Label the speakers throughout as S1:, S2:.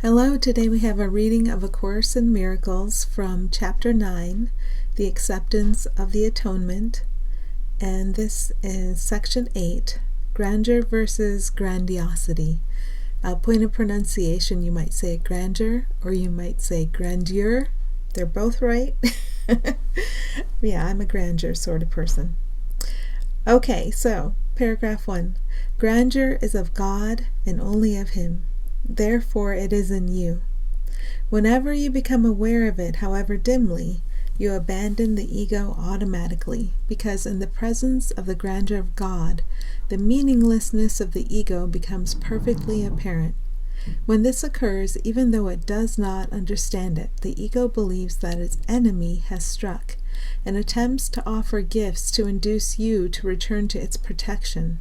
S1: Hello, today we have a reading of A Course in Miracles from Chapter 9, The Acceptance of the Atonement, and this is Section 8, Grandeur versus Grandiosity. Point of pronunciation, you might say grandeur or you might say grandeur. They're both right. Yeah, I'm a grandeur sort of person. Okay, so paragraph 1. Grandeur is of God and only of Him. Therefore it is in you. Whenever you become aware of it, however dimly, you abandon the ego automatically, because in the presence of the grandeur of God, the meaninglessness of the ego becomes perfectly apparent. When this occurs, even though it does not understand it, the ego believes that its enemy has struck, and attempts to offer gifts to induce you to return to its protection.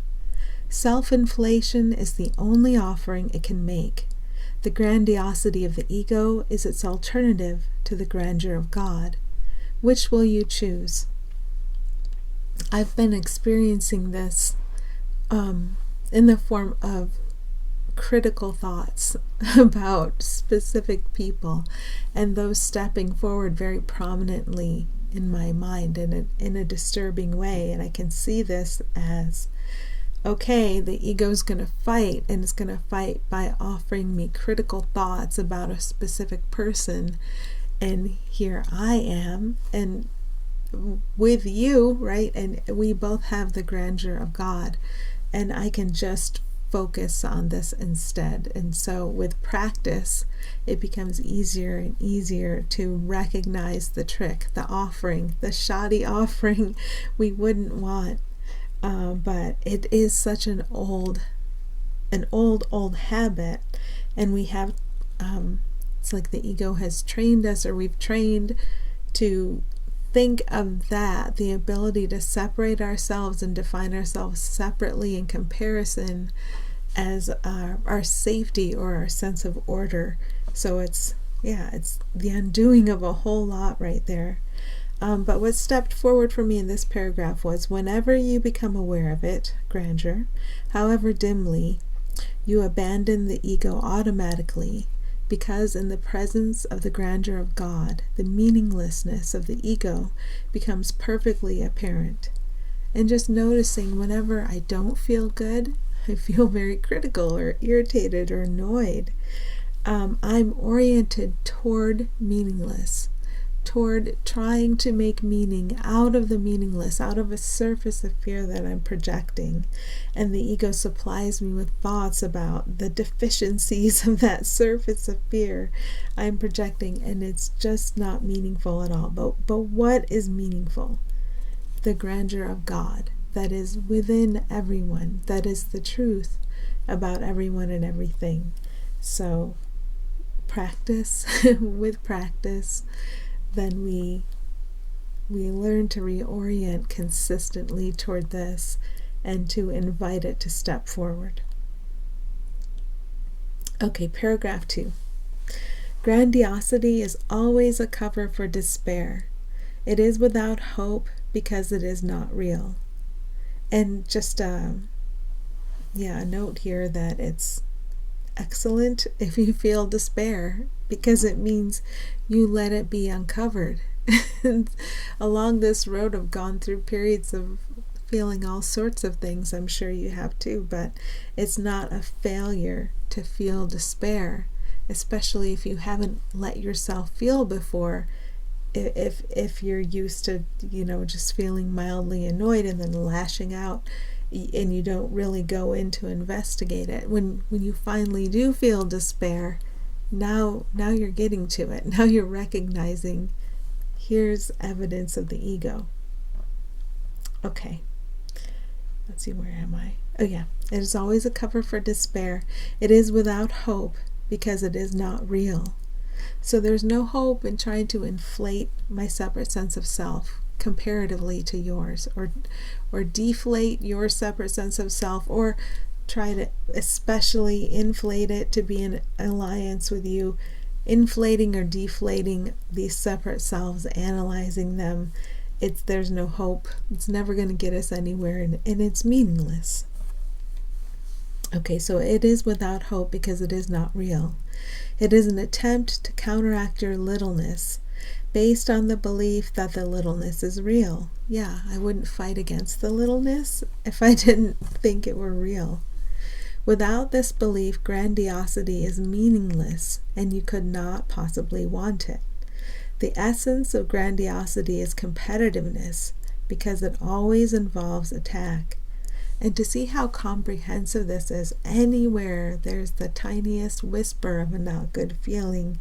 S1: Self-inflation is the only offering it can make. The grandiosity of the ego is its alternative to the grandeur of God. Which will you choose? I've been experiencing this in the form of critical thoughts about specific people, and those stepping forward very prominently in my mind in a disturbing way. And I can see this as, okay, the ego's going to fight, and it's going to fight by offering me critical thoughts about a specific person. And here I am, and with you, right? And we both have the grandeur of God, and I can just focus on this instead. And so with practice, it becomes easier and easier to recognize the trick, the offering, the shoddy offering we wouldn't want. But it is such an old habit, and we have, it's like the ego has trained us, or we've trained to think of that, the ability to separate ourselves and define ourselves separately in comparison as our safety or our sense of order. So it's the undoing of a whole lot right there. But what stepped forward for me in this paragraph was, whenever you become aware of it, grandeur, however dimly, you abandon the ego automatically, because in the presence of the grandeur of God, the meaninglessness of the ego becomes perfectly apparent. And just noticing, whenever I don't feel good, I feel very critical or irritated or annoyed, I'm oriented toward meaningless, toward trying to make meaning out of the meaningless, out of a surface of fear that I'm projecting. And the ego supplies me with thoughts about the deficiencies of that surface of fear I'm projecting, and it's just not meaningful at all. But what is meaningful? The grandeur of God that is within everyone, that is the truth about everyone and everything. So practice, with practice, then we learn to reorient consistently toward this and to invite it to step forward. Okay, paragraph 2. Grandiosity is always a cover for despair. It is without hope because it is not real. And just a note here that it's excellent if you feel despair, because it means you let it be uncovered. Along this road, I've gone through periods of feeling all sorts of things. I'm sure you have too, but it's not a failure to feel despair, especially if you haven't let yourself feel before. If you're used to, just feeling mildly annoyed and then lashing out, and you don't really go in to investigate it. When you finally do feel despair, now you're getting to it. Now you're recognizing, here's evidence of the ego. Okay, let's see, where am I? Oh yeah, it is always a cover for despair. It is without hope because it is not real. So there's no hope in trying to inflate my separate sense of self comparatively to yours, or deflate your separate sense of self, or try to especially inflate it to be in alliance with you, inflating or deflating these separate selves, analyzing them. There's no hope. It's never going to get us anywhere, and it's meaningless. Okay, so it is without hope because it is not real. It is an attempt to counteract your littleness based on the belief that the littleness is real. Yeah, I wouldn't fight against the littleness if I didn't think it were real. Without this belief, grandiosity is meaningless, and you could not possibly want it. The essence of grandiosity is competitiveness, because it always involves attack. And to see how comprehensive this is, anywhere there's the tiniest whisper of a not good feeling,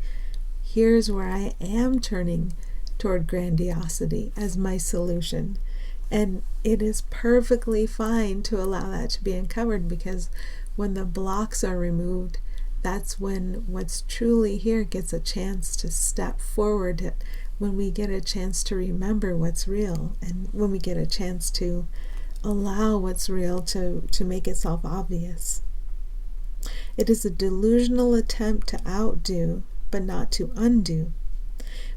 S1: here's where I am turning toward grandiosity as my solution. And it is perfectly fine to allow that to be uncovered, because when the blocks are removed, that's when what's truly here gets a chance to step forward, when we get a chance to remember what's real, and when we get a chance to allow what's real to make itself obvious. It is a delusional attempt to outdo, but not to undo.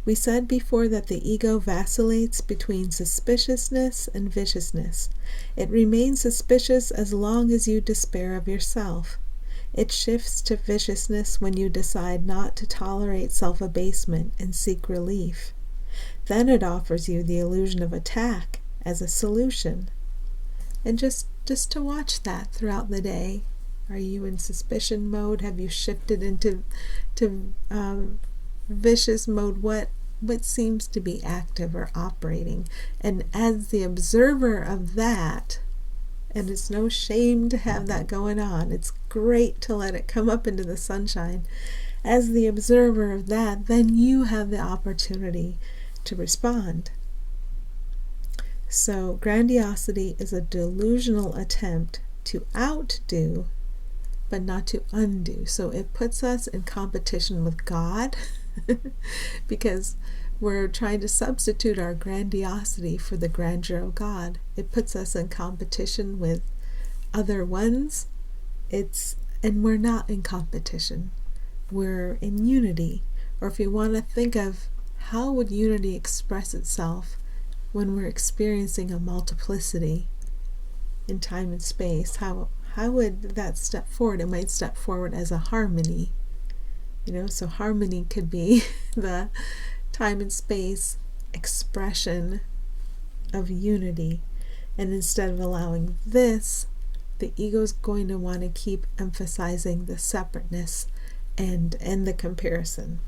S1: We said before that the ego vacillates between suspiciousness and viciousness. It remains suspicious as long as you despair of yourself. It shifts to viciousness when you decide not to tolerate self-abasement and seek relief. Then it offers you the illusion of attack as a solution. And just to watch that throughout the day. Are you in suspicion mode? Have you shifted into vicious mode? What seems to be active or operating? And as the observer of that, and it's no shame to have that going on, it's great to let it come up into the sunshine. As the observer of that, then you have the opportunity to respond. So grandiosity is a delusional attempt to outdo, but not to undo. So it puts us in competition with God because we're trying to substitute our grandiosity for the grandeur of God. It puts us in competition with other ones. And we're not in competition. We're in unity. Or if you want to think of how would unity express itself when we're experiencing a multiplicity in time and space, how would that step forward? It might step forward as a harmony. So harmony could be the time and space expression of unity. And instead of allowing this, the ego is going to want to keep emphasizing the separateness and the comparison,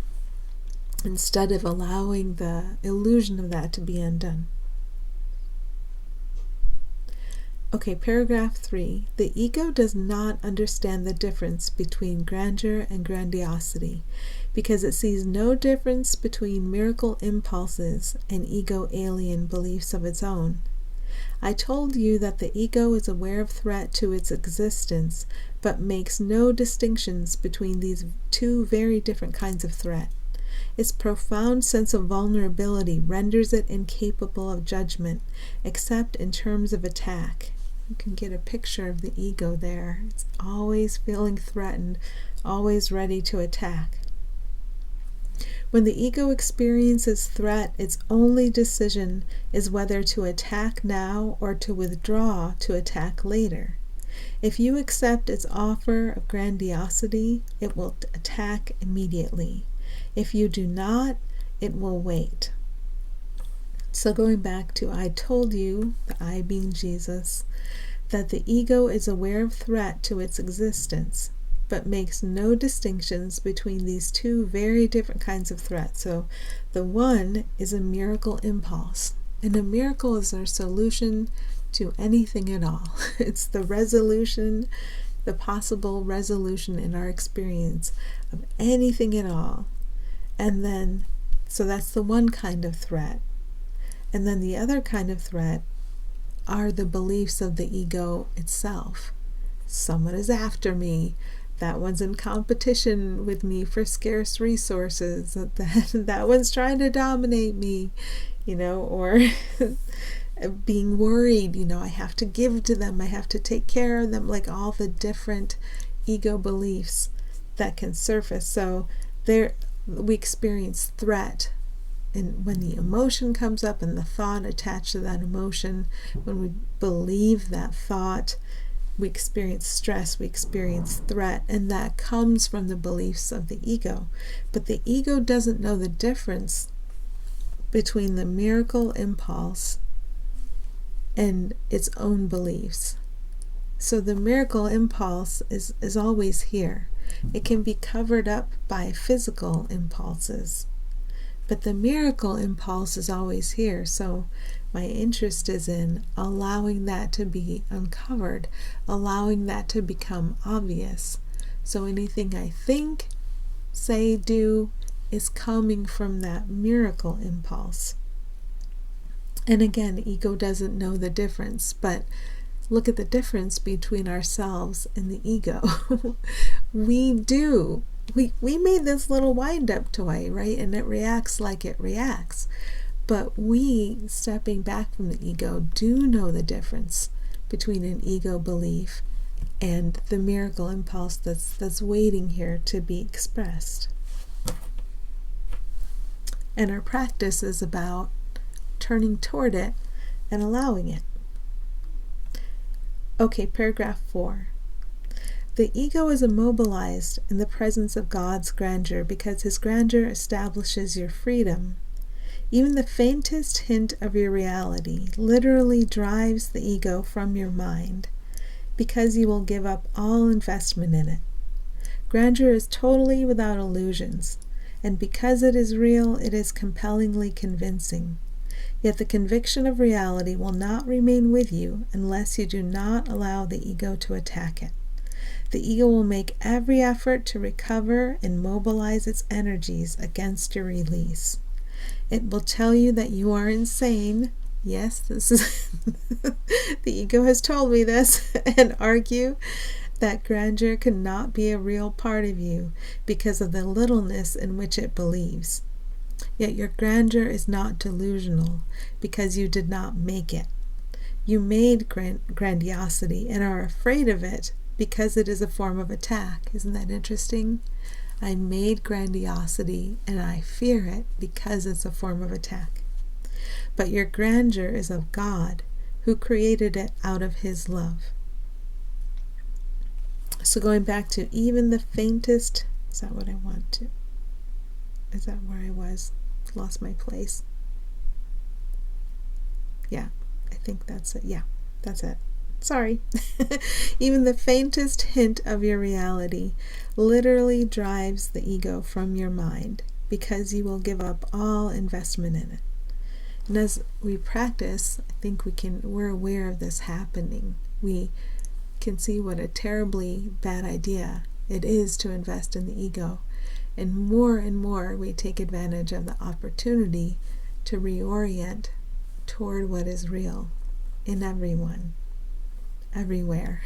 S1: instead of allowing the illusion of that to be undone. Okay, paragraph 3. The ego does not understand the difference between grandeur and grandiosity because it sees no difference between miracle impulses and ego-alien beliefs of its own. I told you that the ego is aware of threat to its existence, but makes no distinctions between these two very different kinds of threat. Its profound sense of vulnerability renders it incapable of judgment, except in terms of attack. You can get a picture of the ego there. It's always feeling threatened, always ready to attack. When the ego experiences threat, its only decision is whether to attack now or to withdraw to attack later. If you accept its offer of grandiosity, it will attack immediately. If you do not, it will wait. So going back to I told you, the I being Jesus, that the ego is aware of threat to its existence, but makes no distinctions between these two very different kinds of threat. So the one is a miracle impulse, and a miracle is our solution to anything at all. It's the resolution, the possible resolution in our experience of anything at all. And then, so that's the one kind of threat. And then the other kind of threat are the beliefs of the ego itself. Someone is after me. That one's in competition with me for scarce resources. That one's trying to dominate me, or being worried, I have to give to them. I have to take care of them, like all the different ego beliefs that can surface. So we experience threat. And when the emotion comes up and the thought attached to that emotion, when we believe that thought, we experience stress, we experience threat, and that comes from the beliefs of the ego. But the ego doesn't know the difference between the miracle impulse and its own beliefs. So the miracle impulse is always here. It can be covered up by physical impulses, but the miracle impulse is always here. So my interest is in allowing that to be uncovered, allowing that to become obvious. So anything I think, say, do is coming from that miracle impulse. And again, ego doesn't know the difference, but look at the difference between ourselves and the ego. We do. We made this little wind-up toy, right? And it reacts like it reacts. But we, stepping back from the ego, do know the difference between an ego belief and the miracle impulse that's waiting here to be expressed. And our practice is about turning toward it and allowing it. Okay, paragraph 4. The ego is immobilized in the presence of God's grandeur because his grandeur establishes your freedom. Even the faintest hint of your reality literally drives the ego from your mind because you will give up all investment in it. Grandeur is totally without illusions, and because it is real, it is compellingly convincing. Yet the conviction of reality will not remain with you unless you do not allow the ego to attack it. The ego will make every effort to recover and mobilize its energies against your release. It will tell you that you are insane. Yes, this is the ego has told me this, and argue that grandeur cannot be a real part of you because of the littleness in which it believes. Yet your grandeur is not delusional because you did not make it. You made grandiosity and are afraid of it because it is a form of attack. Isn't that interesting? I made grandiosity and I fear it because it's a form of attack. But your grandeur is of God, who created it out of his love. So going back to even the faintest, is that what I want to? Is that where I was? Lost my place. Yeah, I think that's it. Yeah, that's it. Sorry. Even the faintest hint of your reality literally drives the ego from your mind because you will give up all investment in it. And as we practice, I think we're aware of this happening. We can see what a terribly bad idea it is to invest in the ego. And more we take advantage of the opportunity to reorient toward what is real in everyone, everywhere,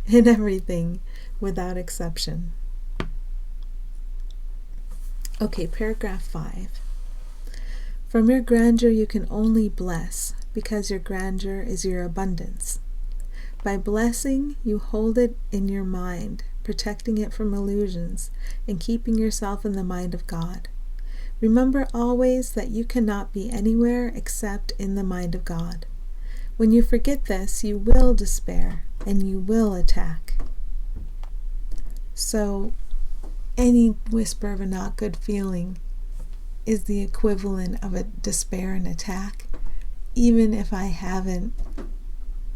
S1: in everything, without exception. Okay, paragraph 5. From your grandeur you can only bless, because your grandeur is your abundance. By blessing, you hold it in your mind, protecting it from illusions, and keeping yourself in the mind of God. Remember always that you cannot be anywhere except in the mind of God. When you forget this, you will despair, and you will attack. So, any whisper of a not good feeling is the equivalent of a despair and attack, even if I haven't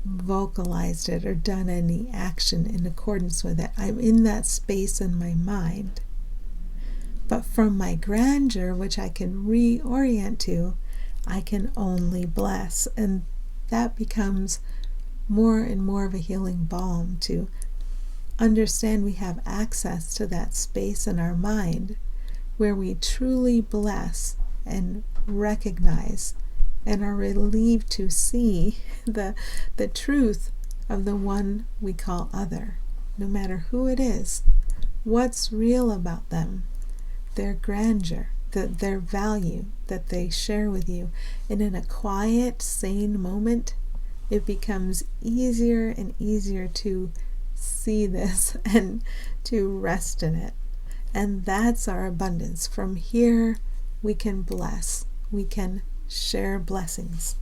S1: vocalized it or done any action in accordance with it. I'm in that space in my mind. But from my grandeur, which I can reorient to, I can only bless. And that becomes more and more of a healing balm to understand we have access to that space in our mind where we truly bless and recognize and are relieved to see the truth of the one we call other, no matter who it is, what's real about them, their grandeur, their value that they share with you. And in a quiet, sane moment, it becomes easier and easier to see this and to rest in it. And that's our abundance. From here, we can bless. We can share blessings.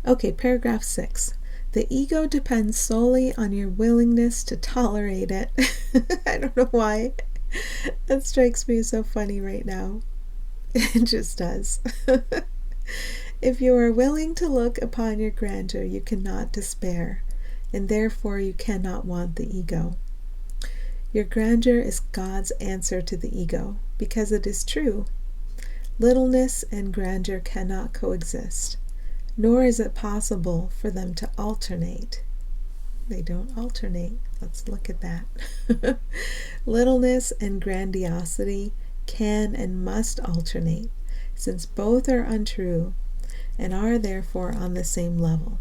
S1: Okay, paragraph 6. The ego depends solely on your willingness to tolerate it. I don't know why. That strikes me as so funny right now. It just does. If you are willing to look upon your grandeur, you cannot despair, and therefore you cannot want the ego. Your grandeur is God's answer to the ego, because it is true. Littleness and grandeur cannot coexist, nor is it possible for them to alternate. They don't alternate. Let's look at that. Littleness and grandiosity can and must alternate, since both are untrue and are therefore on the same level.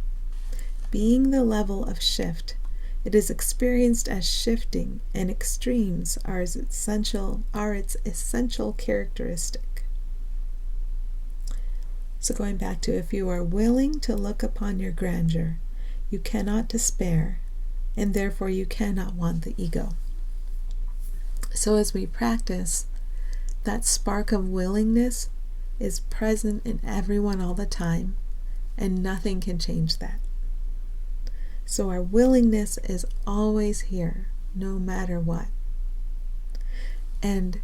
S1: Being the level of shift, it is experienced as shifting, and extremes are its essential characteristic. So going back to, if you are willing to look upon your grandeur, you cannot despair, and therefore you cannot want the ego. So as we practice, that spark of willingness is present in everyone all the time, and nothing can change that. So our willingness is always here, no matter what. And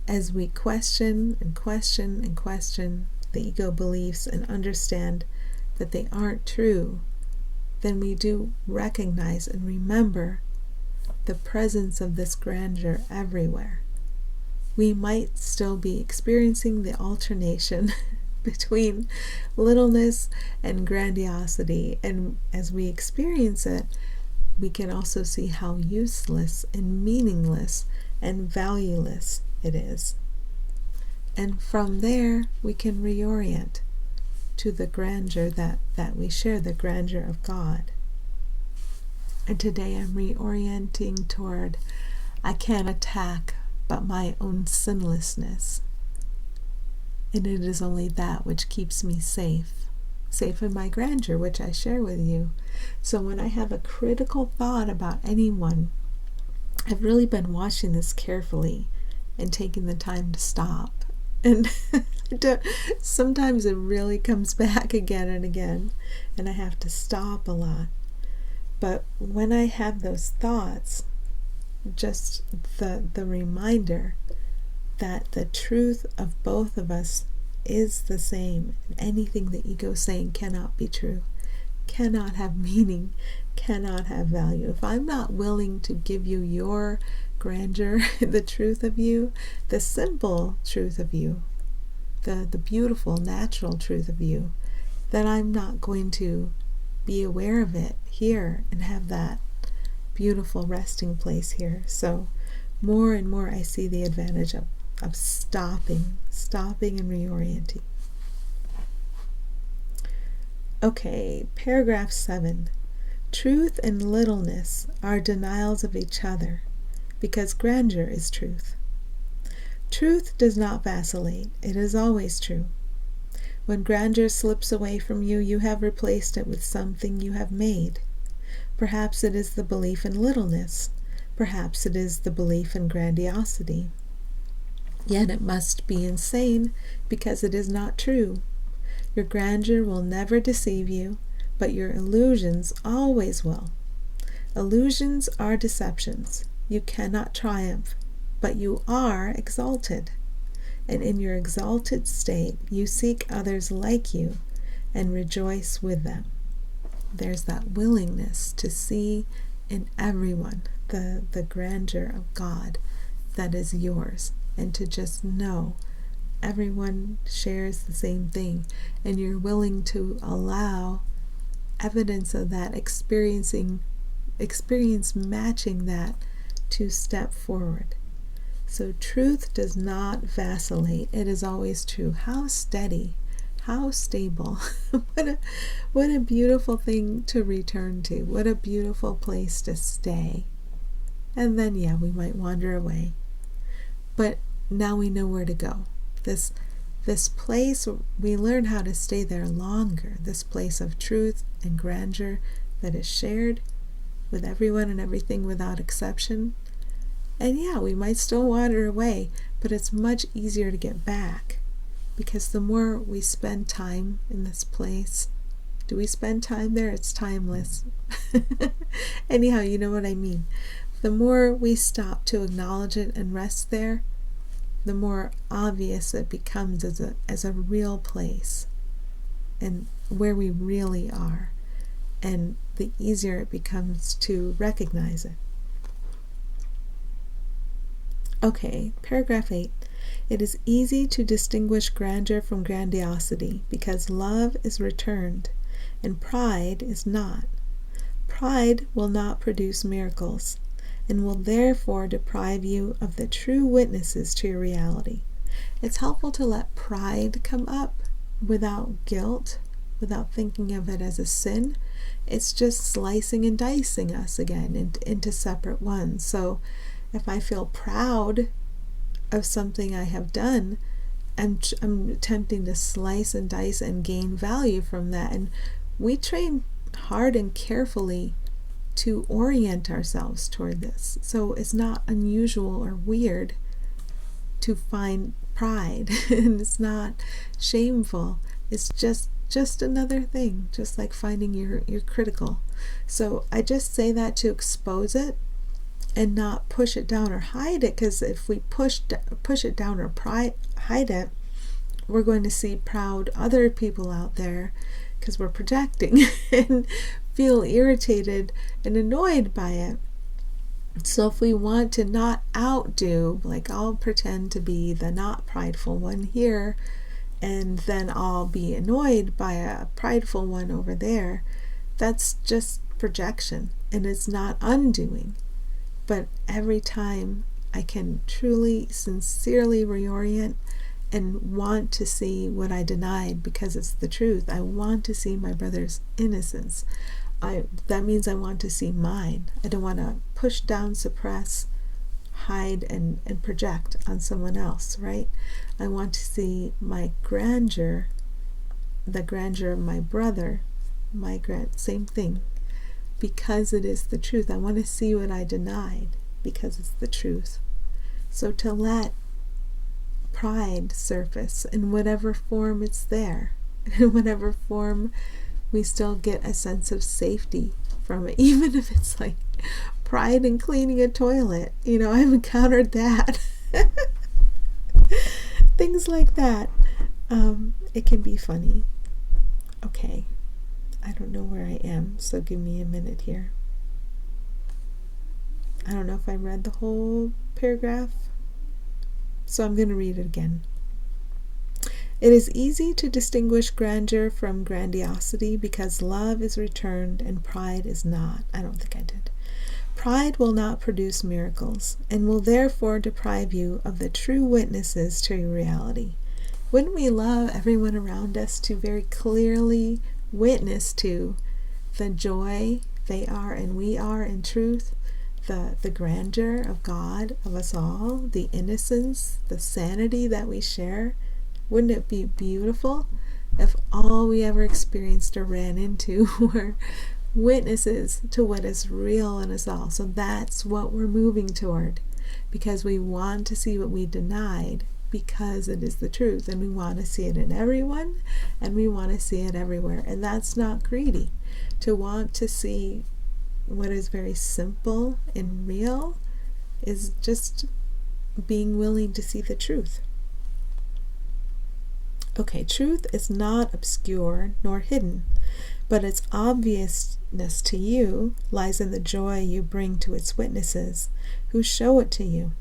S1: as we question and question and question the ego beliefs and understand that they aren't true, then we do recognize and remember the presence of this grandeur everywhere. We might still be experiencing the alternation between littleness and grandiosity, and as we experience it, we can also see how useless and meaningless and valueless it is. And from there, we can reorient to the grandeur that we share, the grandeur of God. And today I'm reorienting toward, I can't attack but my own sinlessness. And it is only that which keeps me safe in my grandeur, which I share with you. So when I have a critical thought about anyone, I've really been watching this carefully and taking the time to stop. And sometimes it really comes back again and again, and I have to stop a lot. But when I have those thoughts, just the reminder that the truth of both of us is the same, and anything the ego is saying cannot be true, cannot have meaning, cannot have value. If I'm not willing to give you your grandeur, the truth of you, the simple truth of you, the beautiful natural truth of you, then I'm not going to be aware of it here and have that beautiful resting place here. So more and more I see the advantage of stopping and reorienting. Okay, paragraph 7. Truth and littleness are denials of each other, because grandeur is truth. Truth does not vacillate, it is always true. When grandeur slips away from you, you have replaced it with something you have made. Perhaps it is the belief in littleness, perhaps it is the belief in grandiosity. Yet it must be insane, because it is not true. Your grandeur will never deceive you, but your illusions always will. Illusions are deceptions. You cannot triumph, but you are exalted. And in your exalted state, you seek others like you and rejoice with them. There's that willingness to see in everyone the grandeur of God that is yours, and to just know everyone shares the same thing, and you're willing to allow evidence of that experience matching that to step forward. So truth does not vacillate. It is always true. How steady, how stable. What a beautiful thing to return to. What a beautiful place to stay. And then, we might wander away. But now we know where to go. This place, we learn how to stay there longer. This place of truth and grandeur that is shared with everyone and everything without exception. And we might still wander away, but it's much easier to get back, because the more we spend time in this place, Do we spend time there? It's timeless. Anyhow, you know what I mean. The more we stop to acknowledge it and rest there, the more obvious it becomes as a real place and where we really are, and the easier it becomes to recognize it. Okay, paragraph 8. It is easy to distinguish grandeur from grandiosity because love is returned and pride is not. Pride will not produce miracles and will therefore deprive you of the true witnesses to your reality. It's helpful to let pride come up without guilt, without thinking of it as a sin. It's just slicing and dicing us again into separate ones. So if I feel proud of something I have done, I'm attempting to slice and dice and gain value from that. And we train hard and carefully to orient ourselves toward this. So it's not unusual or weird to find pride, and it's not shameful. It's just another thing, just like finding you're critical. So I just say that to expose it and not push it down or hide it, because if we push it down or hide it, we're going to see proud other people out there, because we're projecting and feel irritated and annoyed by it. So if we want to not outdo, like I'll pretend to be the not prideful one here, and then I'll be annoyed by a prideful one over there, that's just projection, and it's not undoing. But every time I can truly, sincerely reorient and want to see what I denied, because it's the truth. I want to see my brother's innocence. That means I want to see mine. I don't want to push down, suppress, hide, and project on someone else, right? I want to see my grandeur, the grandeur of my brother, same thing, because it is the truth. I want to see what I denied because it's the truth. So to let pride surface in whatever form it's there, in whatever form we still get a sense of safety from it, even if it's like pride in cleaning a toilet. I've encountered that. Things like that. It can be funny. Okay. I don't know where I am, so give me a minute here. I don't know if I read the whole paragraph, so I'm going to read it again. It is easy to distinguish grandeur from grandiosity because love is returned and pride is not. I don't think I did. Pride will not produce miracles and will therefore deprive you of the true witnesses to your reality. Wouldn't we love everyone around us to very clearly witness to the joy they are and we are in truth, the grandeur of God, of us all, the innocence, the sanity that we share? Wouldn't it be beautiful if all we ever experienced or ran into were witnesses to what is real in us all? So that's what we're moving toward, because we want to see what we denied, because it is the truth, and we want to see it in everyone, and we want to see it everywhere. And that's not greedy. To want to see what is very simple and real is just being willing to see the truth. Okay, truth is not obscure nor hidden, but its obviousness to you lies in the joy you bring to its witnesses, who show it to you.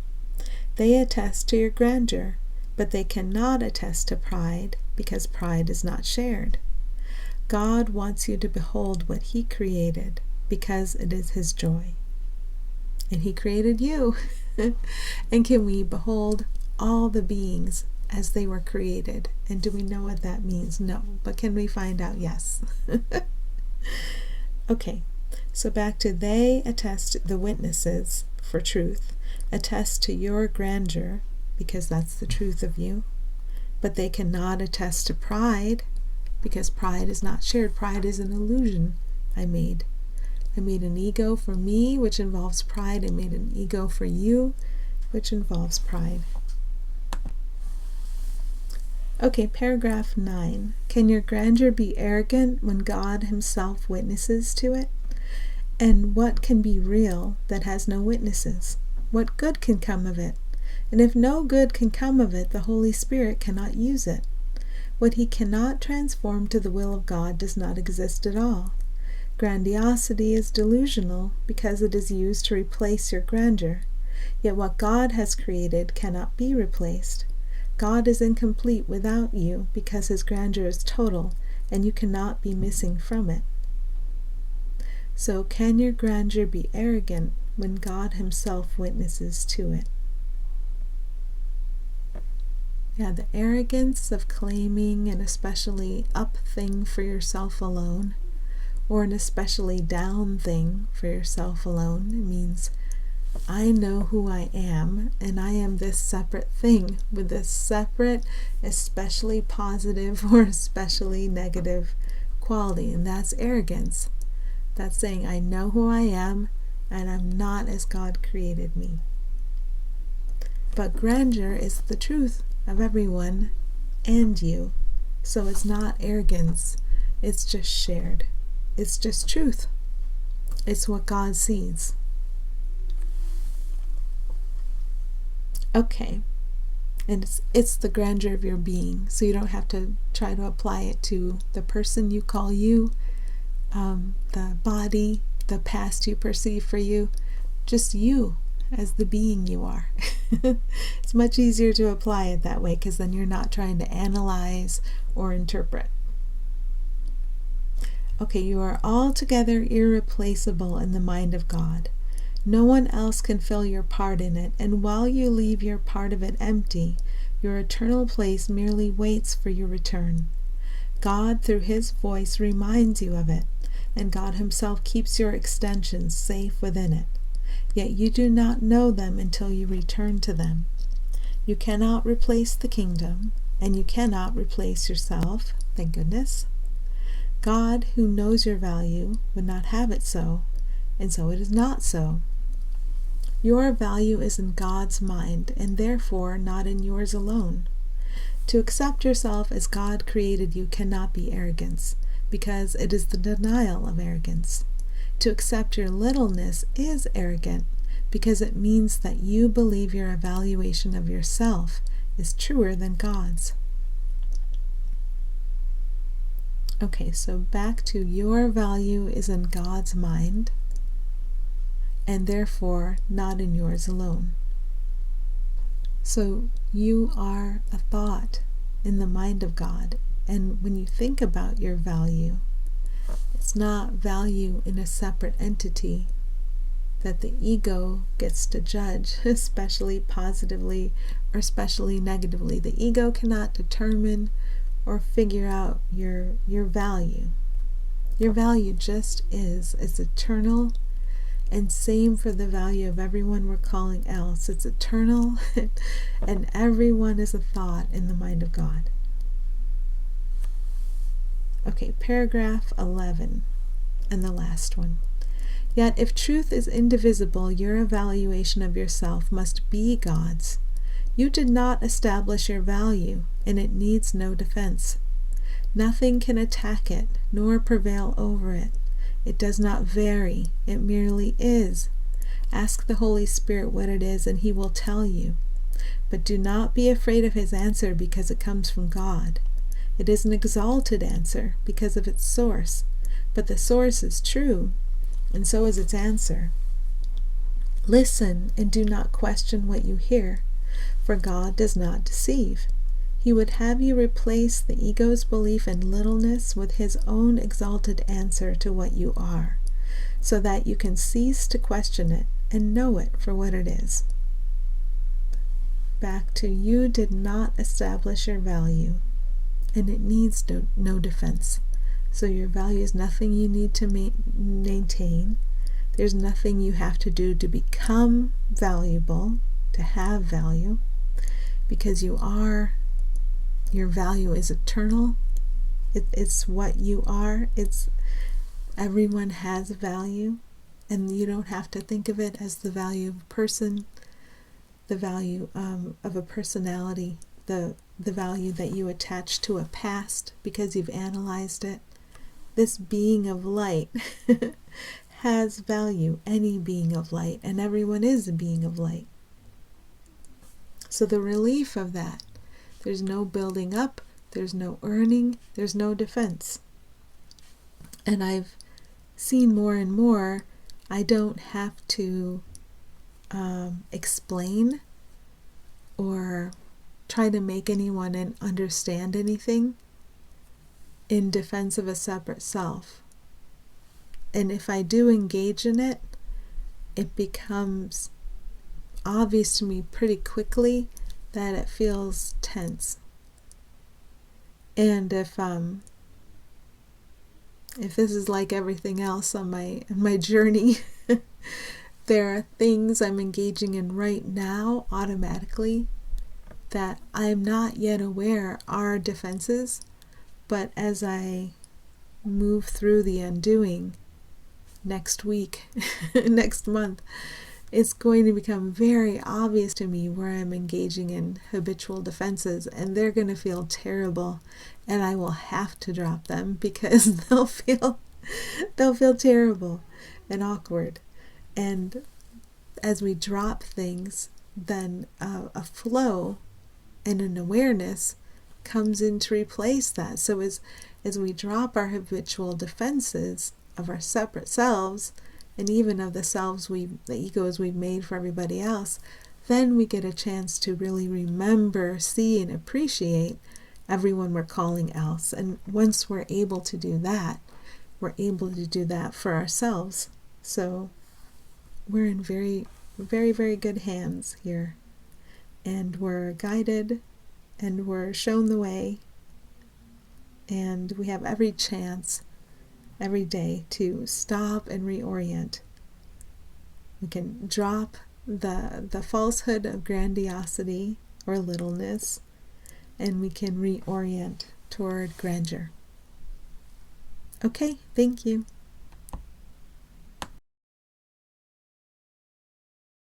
S1: They attest to your grandeur, but they cannot attest to pride, because pride is not shared. God wants you to behold what He created, because it is His joy. And He created you. And can we behold all the beings as they were created? And do we know what that means? No. But can we find out? Yes. Okay. So back to they attest, the witnesses for truth attest to your grandeur, because that's the truth of you. But they cannot attest to pride, because pride is not shared. Pride is an illusion I made. I made an ego for me, which involves pride. I made an ego for you, which involves pride. Okay, paragraph 9. Can your grandeur be arrogant when God himself witnesses to it? And what can be real that has no witnesses? What good can come of it? And if no good can come of it, the Holy Spirit cannot use it. What he cannot transform to the will of God does not exist at all. Grandiosity is delusional because it is used to replace your grandeur. Yet what God has created cannot be replaced. God is incomplete without you because his grandeur is total, and you cannot be missing from it. So can your grandeur be arrogant when God himself witnesses to it? Yeah, the arrogance of claiming an especially up thing for yourself alone, or an especially down thing for yourself alone. It means, I know who I am, and I am this separate thing with this separate, especially positive or especially negative quality, and that's arrogance. That's saying, I know who I am, and I'm not as God created me. But grandeur is the truth of everyone and you, so it's not arrogance, it's just shared. It's just truth. It's what God sees. Okay, and it's the grandeur of your being, so you don't have to try to apply it to the person you call you, the body, the past you perceive for you, just you as the being you are. It's much easier to apply it that way because then you're not trying to analyze or interpret. Okay, you are altogether irreplaceable in the mind of God. No one else can fill your part in it, and while you leave your part of it empty, your eternal place merely waits for your return. God, through his voice, reminds you of it, and God himself keeps your extensions safe within it. Yet you do not know them until you return to them. You cannot replace the kingdom, and you cannot replace yourself, thank goodness. God, who knows your value, would not have it so, and so it is not so. Your value is in God's mind, and therefore not in yours alone. To accept yourself as God created you cannot be arrogance, because it is the denial of arrogance. To accept your littleness is arrogant, because it means that you believe your evaluation of yourself is truer than God's. Okay, so back to your value is in God's mind, and therefore not in yours alone. So you are a thought in the mind of God, and when you think about your value, it's not value in a separate entity that the ego gets to judge, especially positively or especially negatively. The ego cannot determine or figure out your value. Your value just is. It's eternal. And same for the value of everyone we're calling else. It's eternal, and everyone is a thought in the mind of God. Okay, paragraph 11, and the last one. Yet if truth is indivisible, your evaluation of yourself must be God's. You did not establish your value, and it needs no defense. Nothing can attack it, nor prevail over it. It does not vary, it merely is. Ask the Holy Spirit what it is, and he will tell you. But do not be afraid of his answer because it comes from God. It is an exalted answer because of its source, but the source is true, and so is its answer. Listen and do not question what you hear, for God does not deceive. He would have you replace the ego's belief in littleness with his own exalted answer to what you are, so that you can cease to question it and know it for what it is. Back to you did not establish your value, and it needs no defense. So your value is nothing you need to maintain. There's nothing you have to do to become valuable, to have value, because you are. Your value is eternal. It's what you are. Everyone has value, and you don't have to think of it as the value of a person, the value of a personality. The the value that you attach to a past because you've analyzed it. This being of light has value, any being of light, and everyone is a being of light. So the relief of that, there's no building up, there's no earning, there's no defense. And I've seen more and more, I don't have to explain or try to make anyone understand anything in defense of a separate self. And if I do engage in it, it becomes obvious to me pretty quickly that it feels tense. And if this is like everything else on my journey, there are things I'm engaging in right now automatically that I'm not yet aware are defenses, but as I move through the undoing next week, next month, it's going to become very obvious to me where I'm engaging in habitual defenses, and they're going to feel terrible, and I will have to drop them because they'll feel terrible and awkward. And as we drop things, then a flow and an awareness comes in to replace that. So as we drop our habitual defenses of our separate selves, and even of the selves the egos we've made for everybody else, then we get a chance to really remember, see, and appreciate everyone we're calling else. And once we're able to do that, we're able to do that for ourselves. So we're in very, very, very good hands here. And we're guided, and we're shown the way, and we have every chance every day to stop and reorient. We can drop the falsehood of grandiosity or littleness, and we can reorient toward grandeur. Okay, thank you.